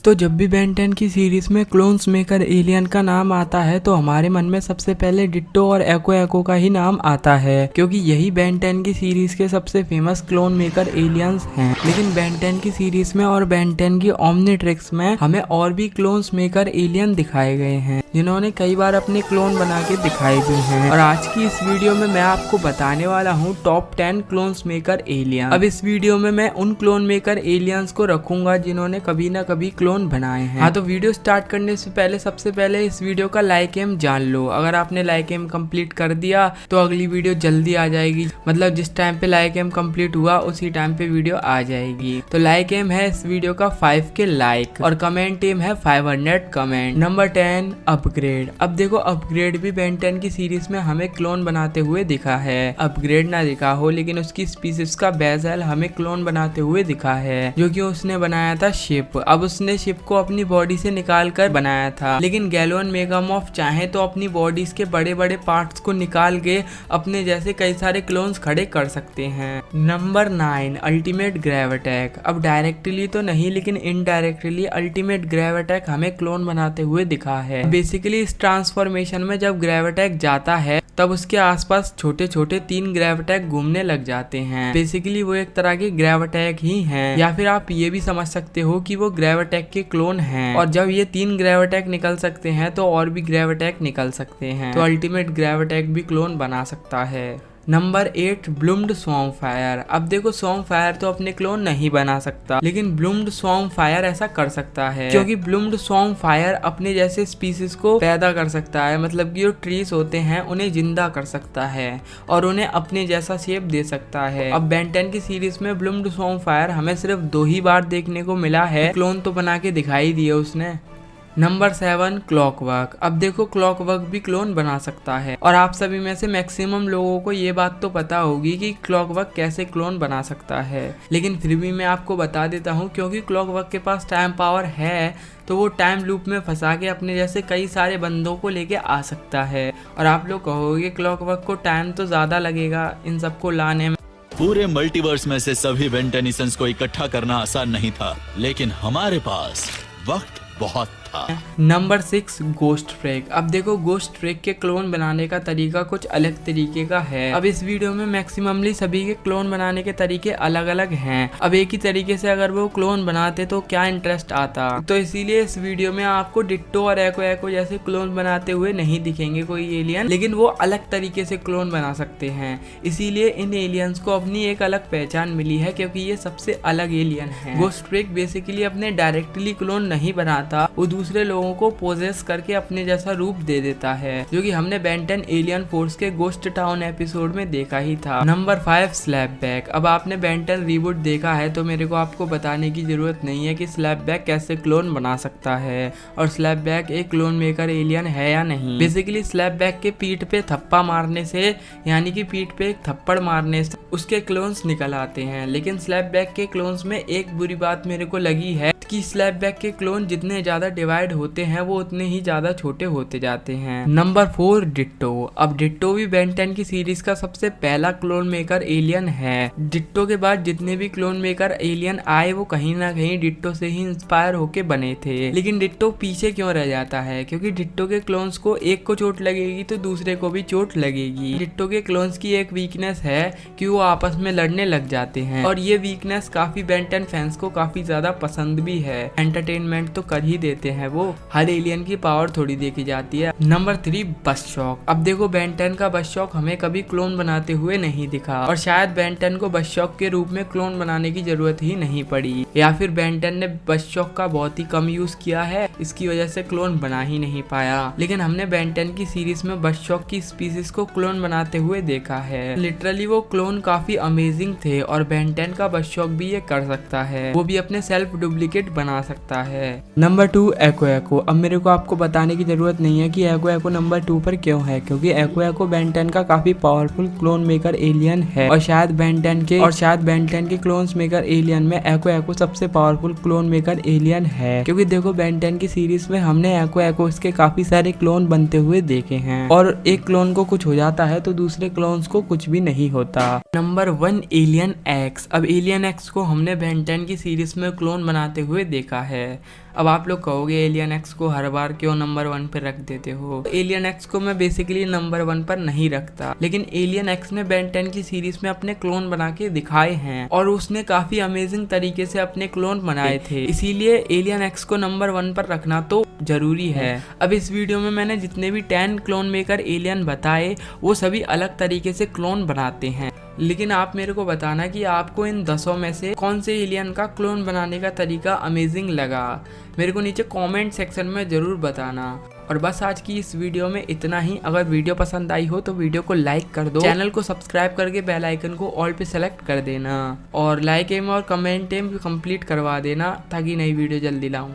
तो जब भी बेन 10 की सीरीज में क्लोन्स मेकर एलियन का नाम आता है तो हमारे मन में सबसे पहले डिट्टो और एको एको का ही नाम आता है, क्योंकि यही बेन 10 की सीरीज के सबसे फेमस क्लोन मेकर एलियंस हैं। लेकिन बेन 10 की सीरीज में और बेन 10 की ओमनिट्रिक्स में हमें और भी क्लोन्स मेकर एलियन दिखाए गए हैं, जिन्होंने कई बार अपने क्लोन बना के दिखाए भी हैं। और आज की इस वीडियो में मैं आपको बताने वाला हूँ टॉप 10 क्लोन्स मेकर एलियन। अब इस वीडियो में मैं उन क्लोन मेकर एलियंस को रखूंगा जिन्होंने कभी ना कभी क्लोन बनाए हैं। हाँ, तो वीडियो स्टार्ट करने से पहले सबसे पहले इस वीडियो का लाइक एम जान लो। अगर आपने लाइक एम कंप्लीट कर दिया तो अगली वीडियो जल्दी आ जाएगी, मतलब जिस टाइम पे लाइक एम कंप्लीट हुआ उसी टाइम पे वीडियो आ जाएगी। तो लाइक एम है इस वीडियो का 5 के लाइक और कमेंट एम है 500 कमेंट। Number 10 upgrade. अब देखो अपग्रेड भी बेन 10 की सीरीज में हमें क्लोन बनाते हुए दिखा है। अपग्रेड ना दिखा हो लेकिन उसकी स्पीसीज का बेजल हमें क्लोन बनाते हुए दिखा है, जो कि उसने बनाया था शिप। अब उसने शिप को अपनी बॉडी से निकाल कर बनाया था, लेकिन गैलोन मेगामॉर्फ चाहे तो अपनी बॉडीज के बड़े बड़े पार्ट्स को निकाल के अपने जैसे कई सारे क्लोन्स खड़े कर सकते हैं। नंबर 9 अल्टीमेट ग्रेविटैक। अब डायरेक्टली तो नहीं लेकिन इनडायरेक्टली अल्टीमेट ग्रेविटैक हमें क्लोन बनाते हुए दिखा है। बेसिकली इस ट्रांसफॉर्मेशन में जब ग्रेविटैक जाता है तब उसके आसपास छोटे छोटे 3 ग्रेविटैक घूमने लग जाते हैं। बेसिकली वो एक तरह के ग्रेविटैक ही हैं, या फिर आप ये भी समझ सकते हो कि वो ग्रेविटैक के क्लोन हैं। और जब ये 3 ग्रेविटैक निकल सकते हैं तो और भी ग्रेविटैक निकल सकते हैं, तो अल्टीमेट ग्रेविटैक भी क्लोन बना सकता है। Number 8 bloomed swarm fire. अब देखो स्वॉर्म फायर तो अपने क्लोन नहीं बना सकता, लेकिन ब्लूम्ड स्वॉर्म फायर ऐसा कर सकता है, क्योंकि ब्लूम्ड स्वॉर्म फायर अपने जैसे स्पीसीज को पैदा कर सकता है, मतलब कि जो ट्रीज होते हैं उन्हें जिंदा कर सकता है और उन्हें अपने जैसा शेप दे सकता है। अब बेन 10 की सीरीज में ब्लूम्ड स्वॉर्म फायर हमें सिर्फ 2 ही बार देखने को मिला है, क्लोन तो बना के दिखाई दिए उसने। Number 7 clockwork. अब देखो क्लॉकवर्क भी क्लोन बना सकता है, और आप सभी में से मैक्सिमम लोगों को ये बात तो पता होगी कि क्लॉकवर्क कैसे क्लोन बना सकता है, लेकिन फिर भी मैं आपको बता देता हूँ, क्योंकि क्लॉकवर्क के पास टाइम पावर है तो वो टाइम लूप में फंसा के अपने जैसे कई सारे बंदों को लेके आ सकता है। और आप लोग कहोगे क्लॉकवर्क को टाइम तो ज्यादा लगेगा इन सबको लाने में। पूरे मल्टीवर्स में से सभी बेन टेनिसंस को इकट्ठा करना आसान नहीं था, लेकिन हमारे पास वक्त बहुत था। Number 6 ghost track. अब देखो गोस्ट ट्रैक के क्लोन बनाने का तरीका कुछ अलग तरीके का है। अब इस वीडियो में मैक्सिममली सभी के क्लोन बनाने के तरीके अलग अलग हैं। अब एक ही तरीके से अगर वो क्लोन बनाते तो क्या इंटरेस्ट आता, तो इसीलिए इस वीडियो में आपको डिट्टो और एको एको जैसे क्लोन बनाते हुए नहीं दिखेंगे कोई एलियन, लेकिन वो अलग तरीके से क्लोन बना सकते हैं। इसीलिए इन एलियंस को अपनी एक अलग पहचान मिली है, क्योंकि ये सबसे अलग एलियन है। गोस्ट ट्रैक बेसिकली अपने डायरेक्टली क्लोन नहीं बनाता, वो दूसरे लोगों को पोजेस करके अपने जैसा रूप दे देता है, जो कि हमने बेन 10 एलियन फोर्स के गोस्ट टाउन एपिसोड में देखा ही था। नंबर 5 स्लैपबैक। अब आपने बेन 10 रीबूट देखा है तो मेरे को आपको बताने की जरूरत नहीं है कि स्लैपबैक कैसे क्लोन बना सकता है और स्लैपबैक एक क्लोन मेकर एलियन है या नहीं। बेसिकली स्लैपबैक के पीठ पे थप्पा मारने से, यानी कि पीठ पे एक थप्पड़ मारने से उसके क्लोन्स निकल आते हैं, लेकिन स्लैपबैक के क्लोन्स में एक बुरी बात मेरे को लगी है कि स्लैपबैक के क्लोन जितने ज्यादा डिवाइड होते हैं वो उतने ही ज्यादा छोटे होते जाते हैं। Number 4 ditto. अब डिट्टो भी बेन 10 की सीरीज का सबसे पहला क्लोन मेकर एलियन है। डिट्टो के बाद जितने भी क्लोन मेकर एलियन आए वो कहीं ना कहीं डिट्टो से ही इंस्पायर होके बने थे, लेकिन डिट्टो पीछे क्यों रह जाता है, क्योंकि डिट्टो के क्लोन्स को एक को चोट लगेगी तो दूसरे को भी चोट लगेगी। डिट्टो के क्लोन्स की एक वीकनेस है कि वो आपस में लड़ने लग जाते हैं, और ये वीकनेस काफी बेन 10 फैंस को काफी ज्यादा पसंद भी है। एंटरटेनमेंट तो कर ही देते हैं वो, हर एलियन की पावर थोड़ी देखी जाती है। नंबर 3 बसशॉक। अब देखो बेन 10 का बसशॉक हमें कभी क्लोन बनाते हुए नहीं दिखा, और शायद बेन 10 को बसशॉक के रूप में क्लोन बनाने की जरूरत ही नहीं पड़ी, या फिर बेन 10 ने बसशॉक का बहुत ही कम यूज किया है, इसकी वजह से क्लोन बना ही नहीं पाया। लेकिन हमने बेन 10 की सीरीज में बसशॉक की स्पीसीज को क्लोन बनाते हुए देखा है। लिटरली वो क्लोन काफी अमेजिंग थे, और बेन 10 का बसशॉक भी ये कर सकता है, वो भी अपने सेल्फ डुप्लीकेट बना सकता है। नंबर 2 एको एको। अब मेरे को आपको बताने की जरूरत नहीं है कि एको एको नंबर 2 पर क्यों है, क्योंकि एको एको बेन 10 का काफी पावरफुल क्लोन मेकर एलियन है, और शायद बेन 10 के क्लोन्स मेकर एलियन में एको एको सबसे पावरफुल क्लोन मेकर एलियन है। क्योंकि देखो बेन 10 की सीरीज में हमने एको एको इसके काफी सारे क्लोन बनते हुए देखे हैं, और एक क्लोन को कुछ हो जाता है तो दूसरे क्लोन्स को कुछ भी नहीं होता। Number 1 alien x. अब एलियन एक्स को हमने बेन 10 की सीरीज में क्लोन बनाते हुए हुए देखा है। अब आप लोग कहोगे एलियन एक्स को हर बार क्यों नंबर 1 पर रख देते हो। एलियन एक्स को मैं बेसिकली नंबर 1 पर नहीं रखता, लेकिन एलियन एक्स ने बेन 10 की सीरीज में अपने क्लोन बना के दिखाए हैं और उसने काफी अमेजिंग तरीके से अपने क्लोन बनाए थे, इसीलिए एलियन एक्स को नंबर 1 पर रखना तो जरूरी है। अब इस वीडियो में मैंने जितने भी 10 क्लोन मेकर एलियन बताए वो सभी अलग तरीके से क्लोन बनाते हैं, लेकिन आप मेरे को बताना कि आपको इन 10 में से कौन से एलियन का क्लोन बनाने का तरीका अमेजिंग लगा। मेरे को नीचे कमेंट सेक्शन में ज़रूर बताना। और बस आज की इस वीडियो में इतना ही। अगर वीडियो पसंद आई हो तो वीडियो को लाइक कर दो, चैनल को सब्सक्राइब करके बेल आइकन को ऑल पे सेलेक्ट कर देना और लाइक एम और कमेंट एम कंप्लीट करवा देना ताकि नई वीडियो जल्दी लाऊं।